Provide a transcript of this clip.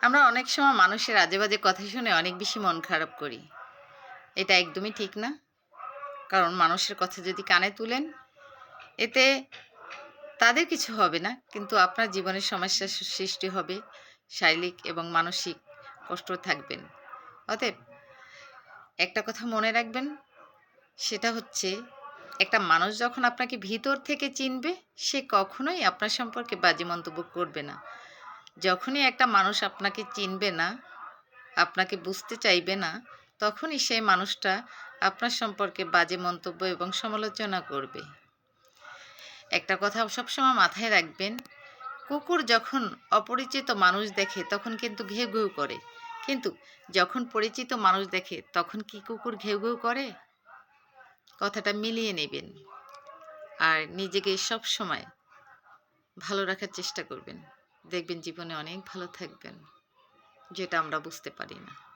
আমরা অনেক সময় মানুষের আজে বাজে কথা শুনে অনেক বেশি মন খারাপ করি। এটা একদমই ঠিক না। কারণ মানুষের কথা যদি কানে তুলেন, এতে তাদের কিছু হবে না। কিন্তু আপনার জীবনে সমস্যার সৃষ্টি হবে। শারীরিক এবং মানসিক কষ্ট থাকবেন। অতএব একটা কথা মনে রাখবেন, সেটা হচ্ছে একটা মানুষ যখন আপনাকে ভিতর থেকে চিনবে, সে কখনোই আপনার সম্পর্কে বাজে মন্তব্য করবে না। যখনই একটা মানুষ আপনাকে চিনবে না, আপনাকে বুঝতে চাইবে না, তখনই সেই মানুষটা আপনার সম্পর্কে বাজে মন্তব্য এবং সমালোচনা করবে। একটা কথা সবসময় মাথায় রাখবেন, কুকুর যখন অপরিচিত মানুষ দেখে তখন কিন্তু ঘেউ ঘেউ করে। কিন্তু যখন পরিচিত মানুষ দেখে তখন কি কুকুর ঘেউ ঘেউ করে? কথাটা মিলিয়ে নেবেন। আর নিজেকে সবসময় ভালো রাখার চেষ্টা করবেন। দেখবেন জীবনে অনেক ভালো থাকবেন, যেটা আমরা বুঝতে পারি না।